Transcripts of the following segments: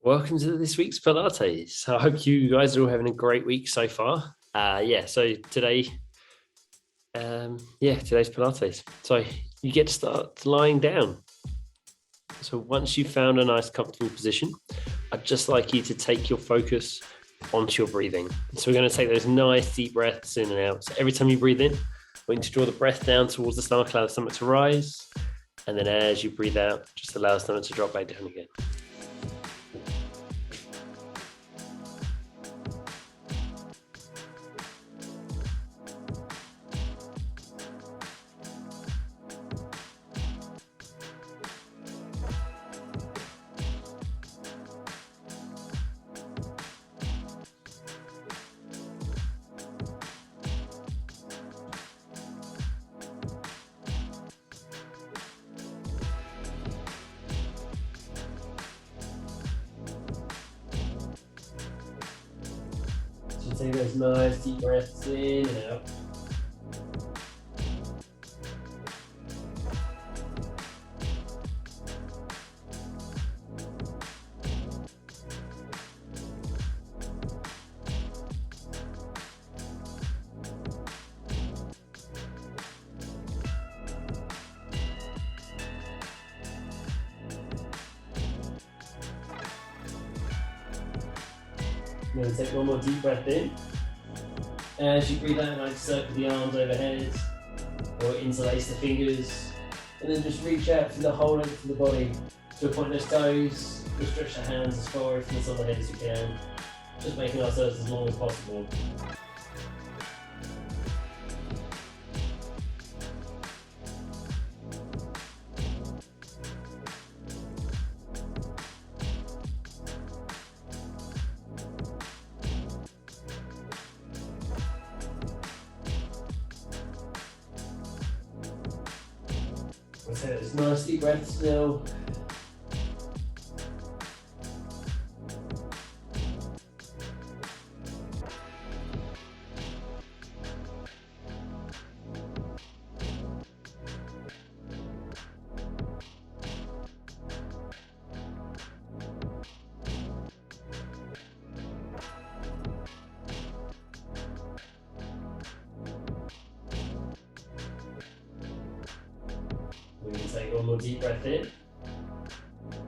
Welcome to this week's Pilates. I hope you guys are all having a great week so far. So today, today's Pilates. So you get to start lying down. So once you've found a nice comfortable position, I'd just like you to take your focus onto your breathing. So we're going to take those nice deep breaths in and out. So every time you breathe in, we're going to draw the breath down towards the stomach, allow the stomach to rise. And then as you breathe out, just allow the stomach to drop back down again. So take those nice deep breaths in and out. I'm going to take one more deep breath in. As you breathe out, like circle the arms overhead or interlace the fingers, and then just reach out through the whole length of the body to point those toes. We'll stretch the hands as far from the top of the head as you can, just making ourselves as long as possible. Let's take those nice deep breaths now. We can take one more deep breath in.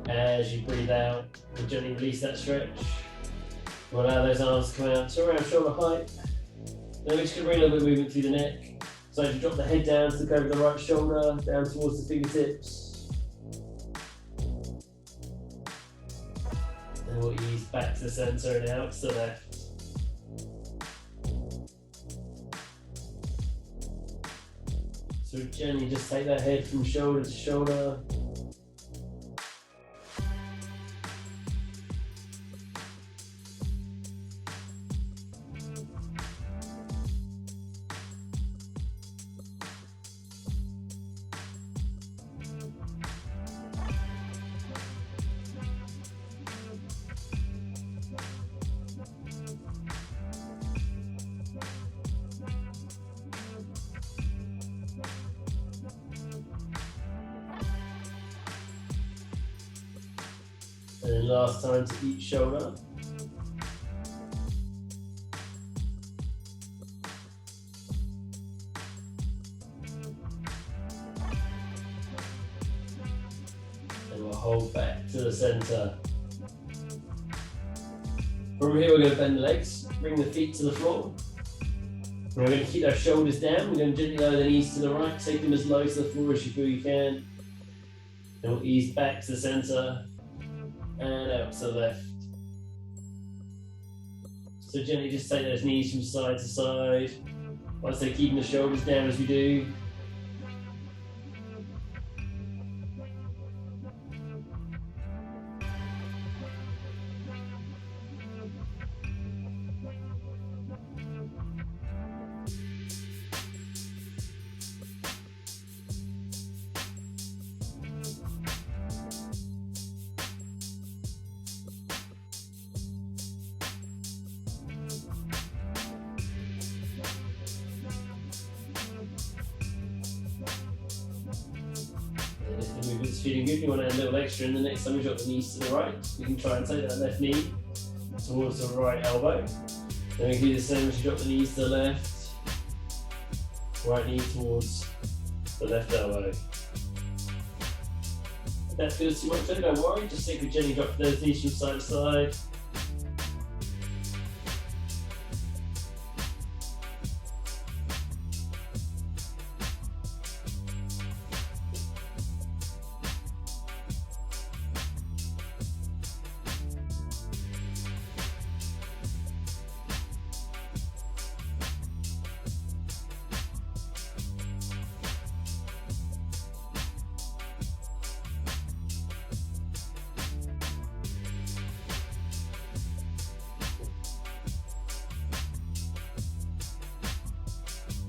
As you breathe out, we'll gently release that stretch. We'll allow those arms to come out to around shoulder height. Then we're just going to bring a little bit of movement through the neck. So as you drop the head down to look over the right shoulder, down towards the fingertips. And we'll ease back to the centre and out to the left. So gently just take that head from shoulder to shoulder. And then last time to each shoulder. And we'll hold back to the center. From here we're going to bend the legs, bring the feet to the floor. We're going to keep our shoulders down. We're going to gently lower the knees to the right, take them as low to the floor as you feel you can. Then we'll ease back to the center. And out to the left. So gently just take those knees from side to side, whilst they're keeping the shoulders down as we do. And if the movement's feeling good, you want to add a little extra, and the next time we drop the knees to the right, we can try and take that left knee towards the right elbow. Then we can do the same as you drop the knees to the left, right knee towards the left elbow. If that feels too much, don't worry, just take a gently drop those knees from side to side.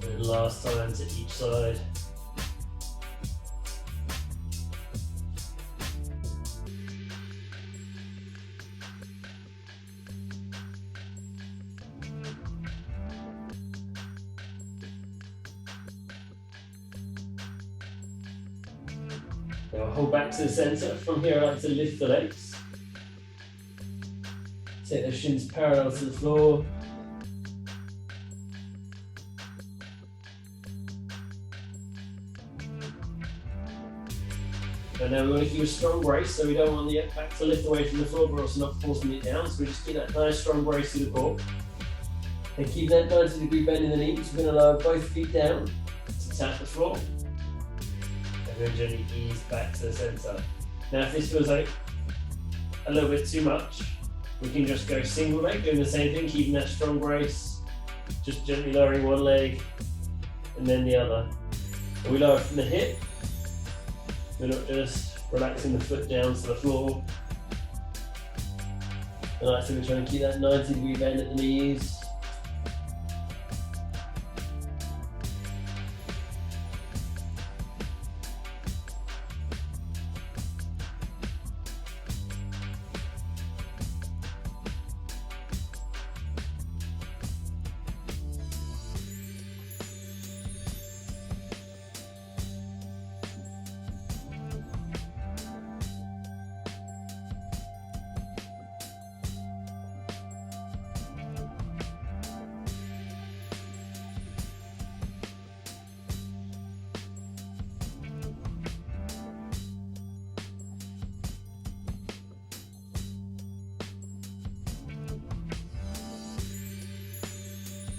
And last time to each side. Now hold back to the center. From here, I like to lift the legs. Take the shins parallel to the floor. And now we want to keep a strong brace, so we don't want the back to lift away from the floor, but also not forcing it down. So we just keep that nice strong brace to the core. And keep that 90-degree bend in the knees. We're going to lower both feet down to tap the floor. And then gently ease back to the center. Now if this feels like a little bit too much, we can just go single leg, doing the same thing, keeping that strong brace. Just gently lowering one leg and then the other. And we lower from the hip. We're not just relaxing the foot down to the floor. And like I said, we're trying to keep that 90-degree bend at the knees.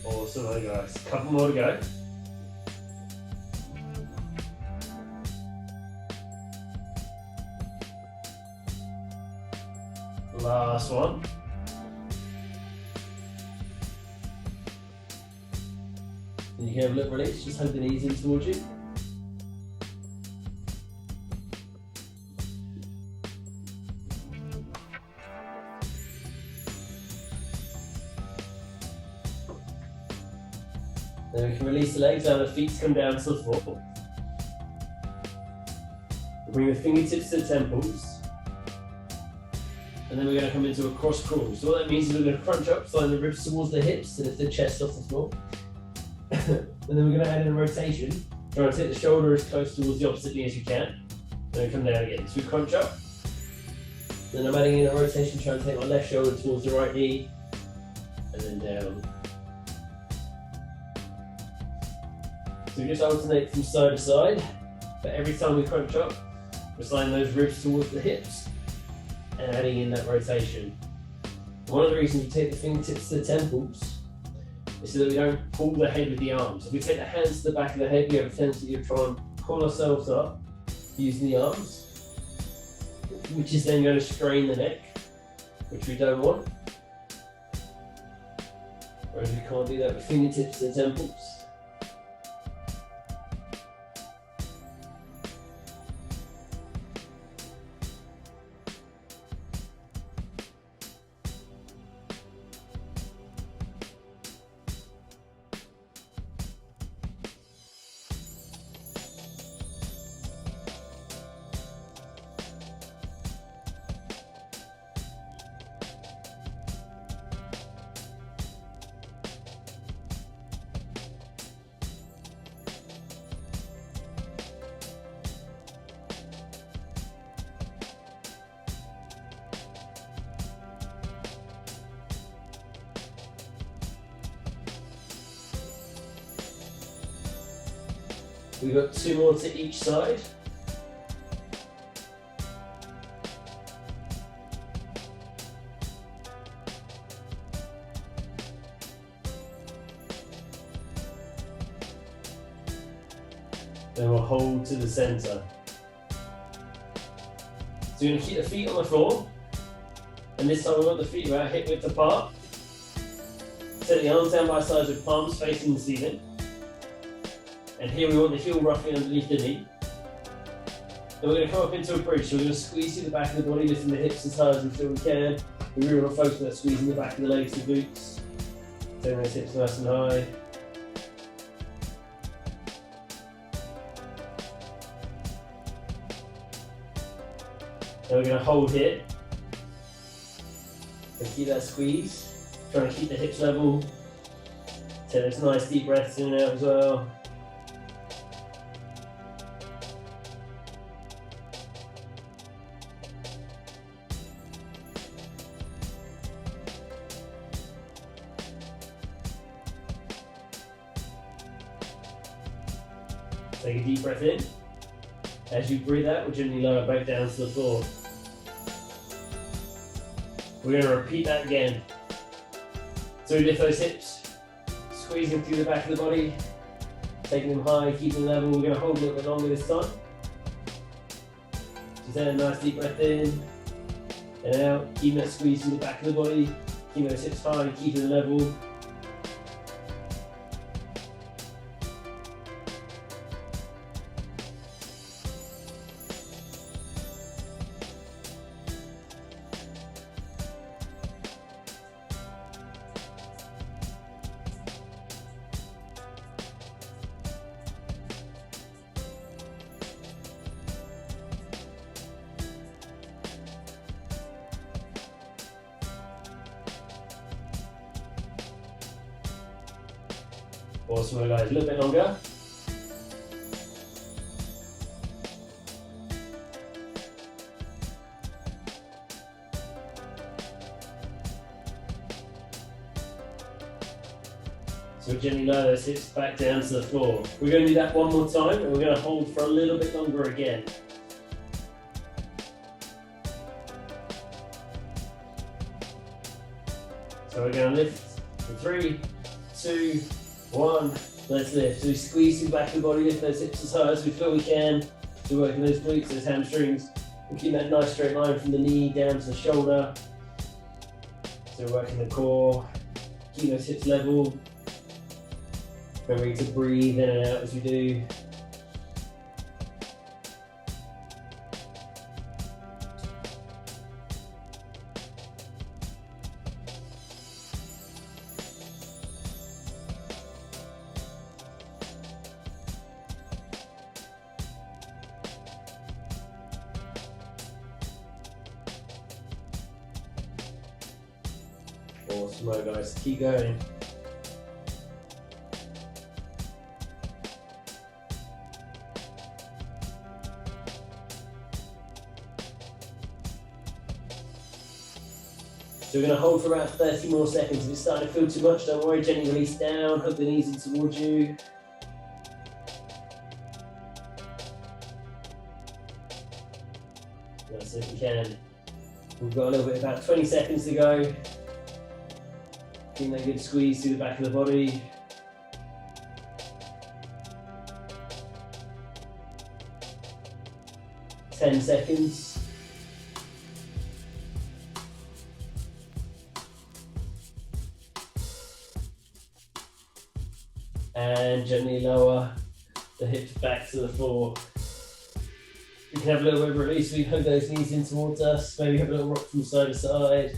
Awesome, guys. A couple more to go. Last one. And you can have a little release, just hug the knees in towards you. Then we can release the legs, allow the feet to come down to the floor. Bring the fingertips to the temples. And then we're going to come into a cross crawl. So what that means is we're going to crunch up, slide the ribs towards the hips and lift the chest off the floor. And then we're going to add in a rotation. Try and take the shoulder as close towards the opposite knee as you can. Then we come down again. So we crunch up. Then I'm adding in a rotation, trying to take my left shoulder towards the right knee. And then down. So we just alternate from side to side, but every time we crunch up, we're sliding those ribs towards the hips and adding in that rotation. And one of the reasons we take the fingertips to the temples is so that we don't pull the head with the arms. If we take the hands to the back of the head, we have a tendency to try and pull ourselves up using the arms, which is then going to strain the neck, which we don't want. Whereas we can't do that with fingertips to the temples. We've got 2 more to each side. Then we'll hold to the center. So you're going to keep the feet on the floor. And this time we want the feet about hip width apart. Set the arms down by sides with palms facing the ceiling. And here we want the heel roughly underneath the knee. Then we're going to come up into a bridge. So we're going to squeeze through the back of the body, lifting the hips as high as we feel we can. We really want to focus on that squeezing the back of the legs, the glutes. Turning those hips nice and high. Then we're going to hold here. And keep that squeeze. Trying to keep the hips level. Take those nice deep breaths in and out as well. Take a deep breath in. As you breathe out, we'll gently lower back down to the floor. We're going to repeat that again. So we lift those hips, squeezing through the back of the body, taking them high, keeping them level. We're going to hold a little bit longer this time. Just take a nice deep breath in and out, keeping that squeeze through the back of the body, keeping those hips high, keeping them level. Awesome, guys. A little bit longer. So we'll gently lower those hips back down to the floor. We're going to do that one more time, and we're going to hold for a little bit longer again. So we're going to lift for 3, 2, 1. Let's lift. So we squeeze through the back of the body, lift those hips as high as we feel we can. So we're working those glutes, those hamstrings. We keep that nice straight line from the knee down to the shoulder. So we're working the core, keep those hips level. Remembering to breathe in and out as we do. Awesome, guys. Keep going. So we're going to hold for about 30 more seconds. If it's starting to feel too much, don't worry, gently release down, hug the knees in towards you. That's it if you can. We've got a little bit, about 20 seconds to go. Keep that good squeeze through the back of the body. Ten seconds. And gently lower the hips back to the floor. We can have a little bit of release. We hug those knees in towards us. Maybe have a little rock from side to side.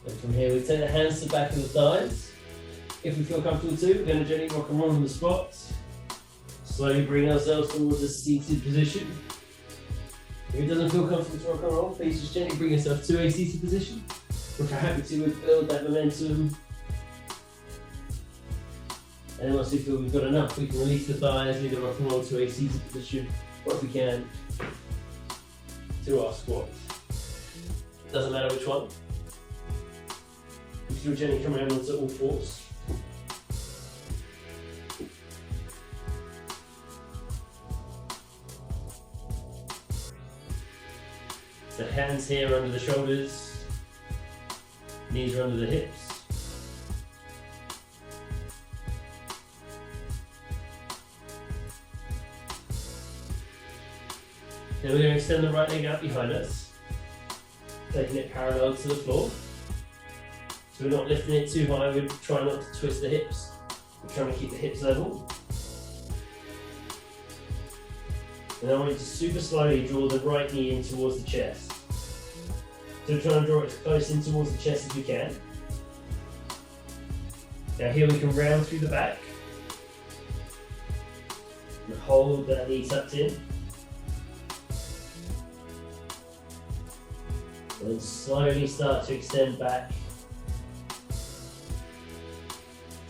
And from here, we take the hands to the back of the thighs. If we feel comfortable too, we're going to gently rock and roll on the spot. Slide slowly bring ourselves towards a seated position. If it doesn't feel comfortable to rock and roll, please just gently bring yourself to a seated position. If you're happy to, build that momentum. And then once we feel we've got enough, we can release the thighs, lead the rock and roll to a seated position, or if we can, to our squat. Doesn't matter which one. We still gently come around onto all fours. So hands here under the shoulders, knees are under the hips. Then we're going to extend the right leg out behind us, taking it parallel to the floor. So we're not lifting it too high, we're trying not to twist the hips. We're trying to keep the hips level. And I want you to super slowly draw the right knee in towards the chest. So we're trying to draw it as close in towards the chest as we can. Now here we can round through the back. And hold that knee tucked in. And then slowly start to extend back.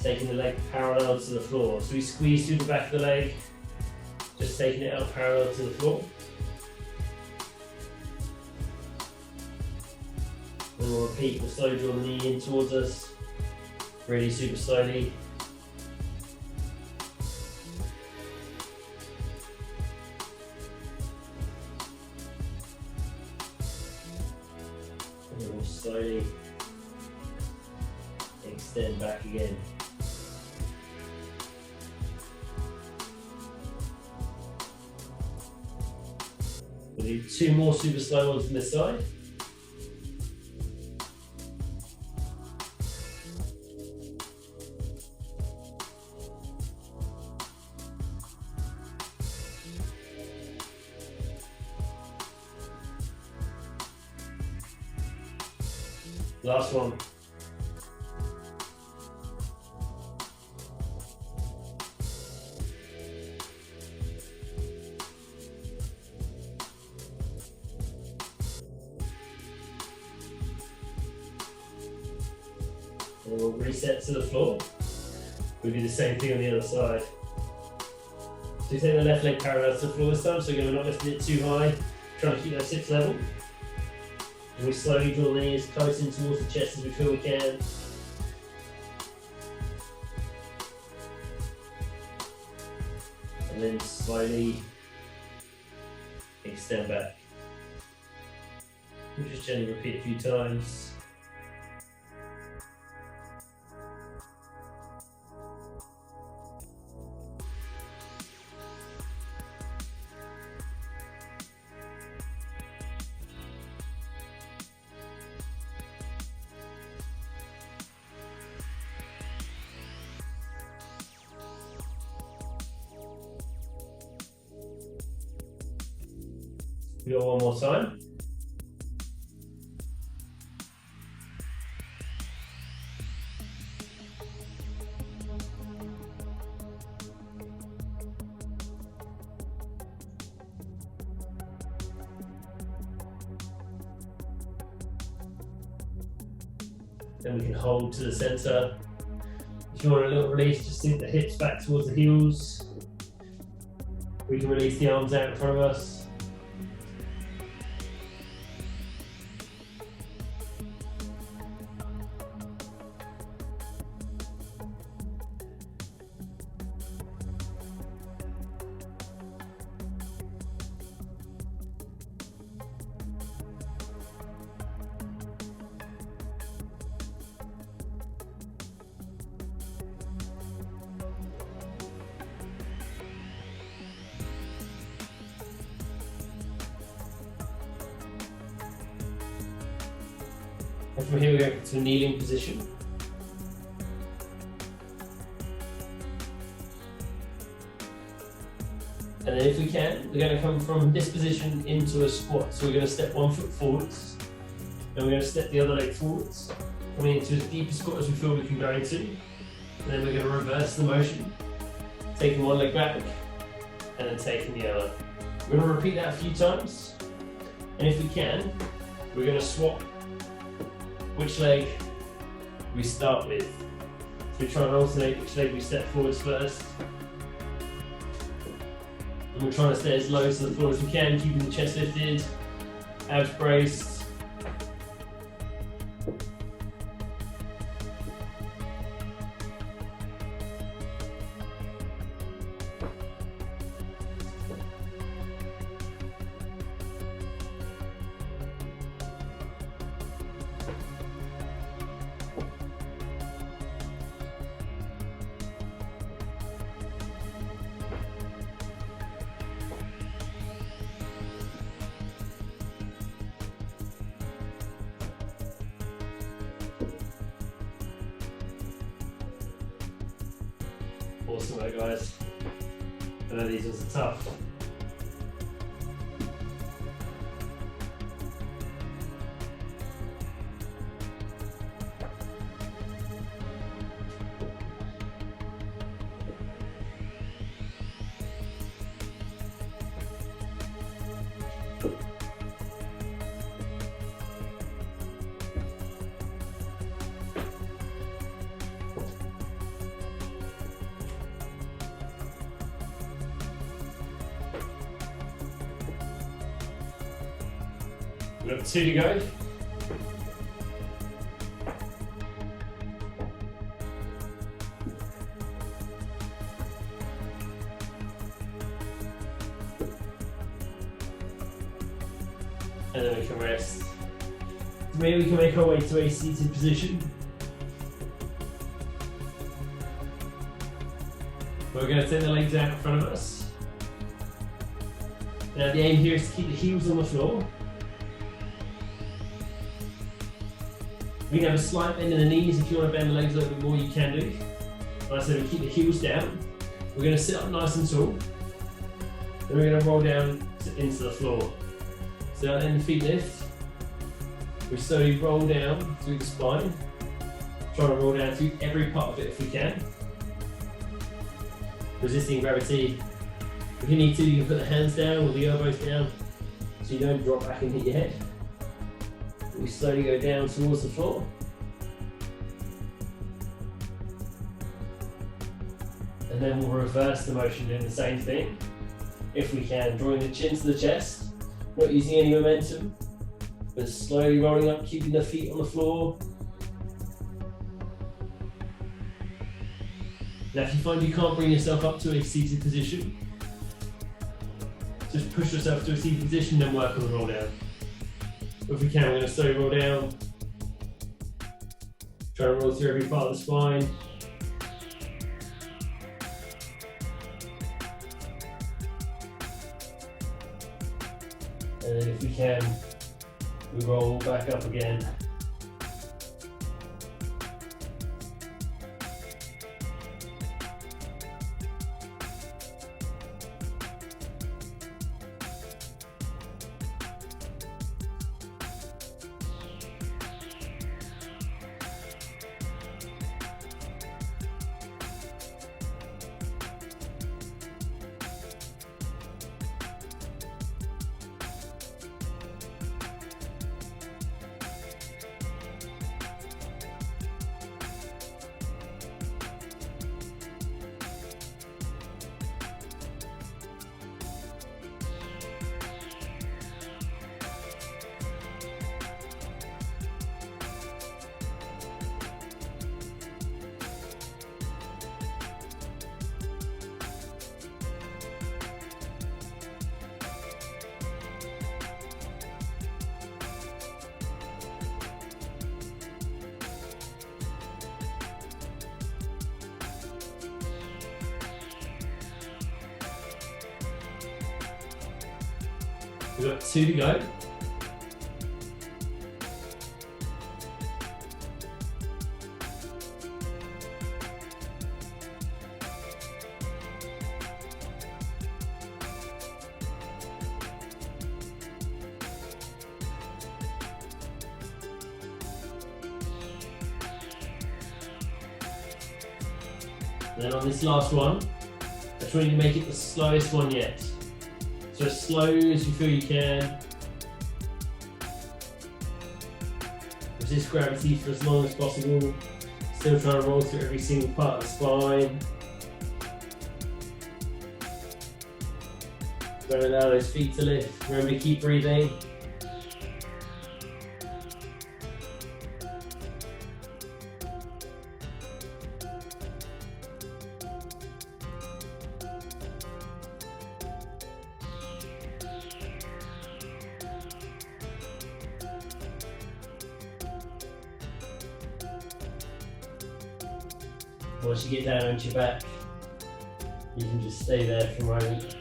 Taking the leg parallel to the floor. So we squeeze through the back of the leg, just taking it out parallel to the floor. And we'll repeat, we'll slowly draw the knee in towards us, really super slowly. And then we'll slowly extend back again. We'll do two more super slow ones from this side. Last one. And we'll reset to the floor. We'll do the same thing on the other side. So we take the left leg parallel to the floor this time, so again we're not lifting it too high, trying to keep those hips level. And we slowly draw the knees close in towards the chest as we feel we can. And then slowly extend back. We'll just gently repeat a few times. We go one more time. Then we can hold to the center. If you want a little release, just sink the hips back towards the heels. We can release the arms out in front of us. And from here we go to a kneeling position. And then if we can, we're going to come from this position into a squat. So we're going to step 1 foot forwards, and we're going to step the other leg forwards, coming into as deep a squat as we feel we can go into. And then we're going to reverse the motion, taking one leg back, and then taking the other. We're going to repeat that a few times, and if we can, we're going to swap which leg we start with. So we try and alternate which leg we step forwards first. And we're trying to stay as low to the floor as we can, keeping the chest lifted, abs braced. Awesome work, guys. I know these ones are tough. We've got 2 to go. And then we can rest. Maybe we can make our way to a seated position. We're going to take the legs out in front of us. Now the aim here is to keep the heels on the floor. We can have a slight bend in the knees. If you want to bend the legs a little bit more, you can do. Like I said, we keep the heels down. We're going to sit up nice and tall. Then we're going to roll down into the floor. So then the feet lift. We slowly roll down through the spine. Try to roll down through every part of it if we can. Resisting gravity. If you need to, you can put the hands down or the elbows down so you don't drop back and hit your head. We slowly go down towards the floor. And then we'll reverse the motion doing the same thing. If we can, drawing the chin to the chest, not using any momentum, but slowly rolling up, keeping the feet on the floor. Now if you find you can't bring yourself up to a seated position, just push yourself to a seated position, then work on the roll down. If we can, we're going to slowly roll down. Try to roll through every part of the spine. And then if we can, we roll back up again. We've got 2 to go. And then on this last one, a just want you to make it the slowest one yet. So as slow as you feel you can. Resist gravity for as long as possible. Still trying to roll through every single part of the spine. Don't allow those feet to lift. Remember to keep breathing. Once you get down onto your back, you can just stay there for a moment.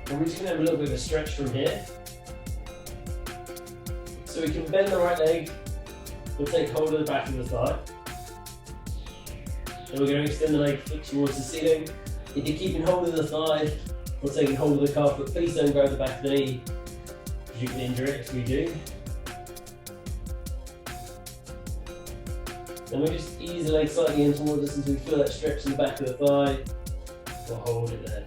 And we're just going to have a little bit of a stretch from here. So we can bend the right leg, we'll take hold of the back of the thigh. Then we're going to extend the leg foot towards the ceiling. If you're keeping hold of the thigh or taking hold of the calf, but please don't grab the back of the knee, because you can injure it if we do. Then we just ease the leg slightly in towards us until we feel that stretch in the back of the thigh. We'll hold it there.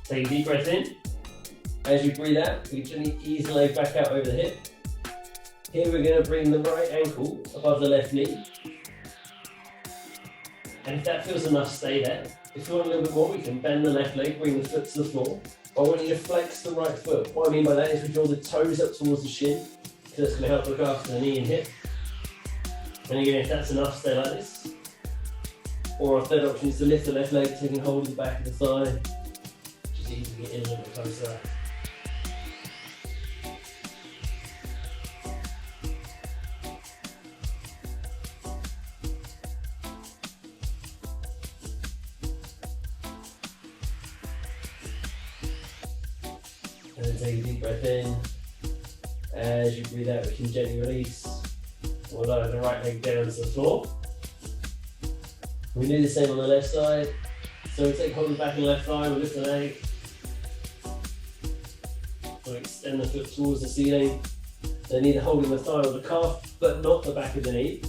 Take a deep breath in. As you breathe out, you gently ease the leg back out over the hip. Here we're going to bring the right ankle above the left knee. And if that feels enough, stay there. If you want a little bit more, we can bend the left leg, bring the foot to the floor. I want you to flex the right foot. What I mean by that is we draw the toes up towards the shin, because that's going to help look after the knee and hip. And again, if that's enough, stay like this. Or our third option is to lift the left leg, taking hold of the back of the thigh. Just easy to get in a little bit closer. And then take a deep breath in. As you breathe out, we can gently release. We'll lower the right leg down to the floor. We do the same on the left side. So we take hold of the back of the left thigh, we'll lift the leg. We'll extend the foot towards the ceiling. Then either holding the thigh or the calf, but not the back of the knee.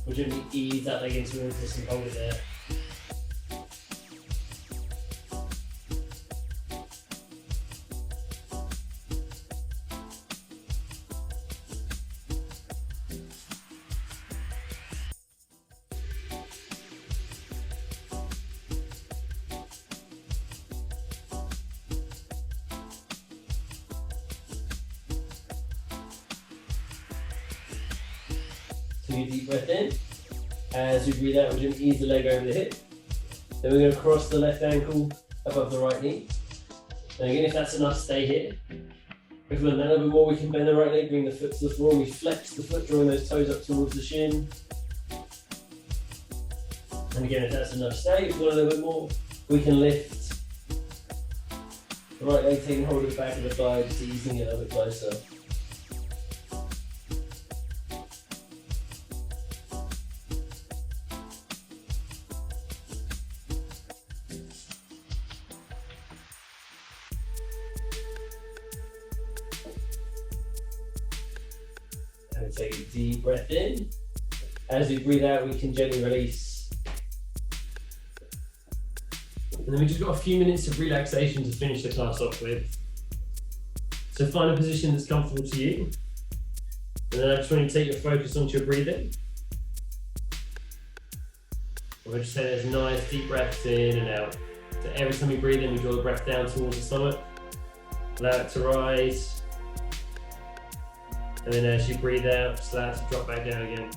We'll gently ease that leg into this and hold it there. Take a deep breath in. As we breathe out, we're going to ease the leg over the hip. Then we're going to cross the left ankle above the right knee. And again, if that's enough, stay here. If we want a little bit more, we can bend the right leg, bring the foot to the floor, and we flex the foot, drawing those toes up towards the shin. And again, if that's enough, stay. If we want a little bit more, we can lift the right leg, taking hold of the back of the thigh, just easing it a little bit closer. And take a deep breath in. As we breathe out, we can gently release. And then we just got a few minutes of relaxation to finish the class off with. So find a position that's comfortable to you. And then I just want you to take your focus onto your breathing. And we're just saying there's nice deep breaths in and out. So every time we breathe in, we draw the breath down towards the stomach. Allow it to rise. And then as you breathe out, just allow it to drop back down again.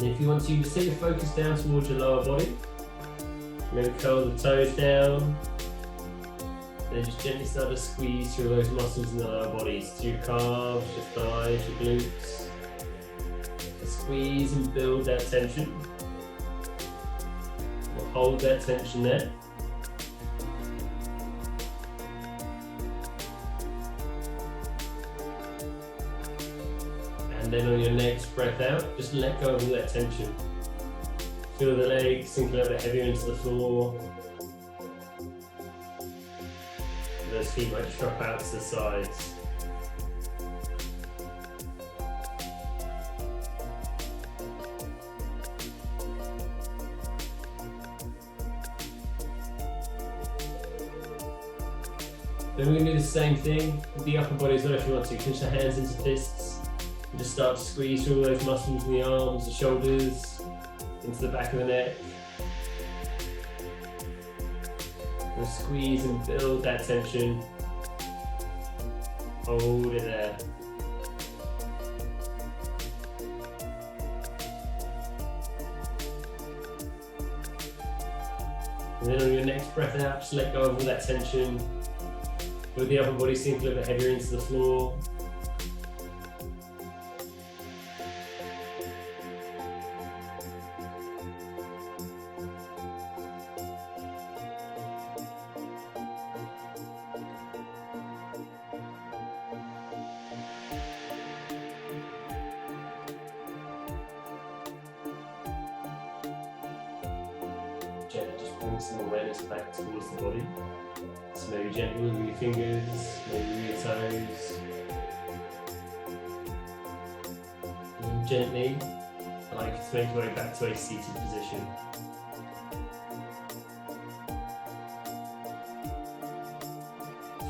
And if you want to, just take your focus down towards your lower body. Maybe curl the toes down. Then just gently start to squeeze through those muscles in the lower bodies, to your calves, your thighs, your glutes. Squeeze and build that tension. We'll hold that tension there. And then on your next breath out, just let go of all that tension. Feel the legs sink a little bit heavier into the floor. And those feet might drop out to the sides. Then we're going to do the same thing with the upper body as well if you want to. Pinch the hands into fists and just start to squeeze through all those muscles in the arms, the shoulders, into the back of the neck. And squeeze and build that tension. Hold it there. And then on your next breath out, just let go of all that tension. With the upper body sink a little bit heavier into the floor. Gently just bring some awareness back towards the body. So maybe gently with your fingers, maybe with your toes. And gently, I like you to make your way back to a seated position.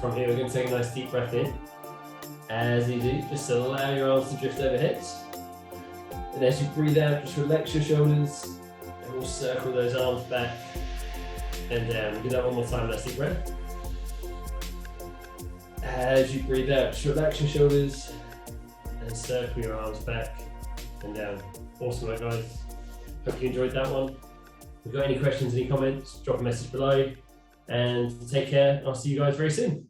From here, we're going to take a nice deep breath in. As you do, just allow your arms to drift overhead. And as you breathe out, just relax your shoulders, and we'll circle those arms back and down. We'll do that one more time, nice deep breath. As you breathe out, just relax your shoulders and circle your arms back and down. Awesome work, guys. Hope you enjoyed that one. If you've got any questions, any comments, drop a message below and take care. I'll see you guys very soon.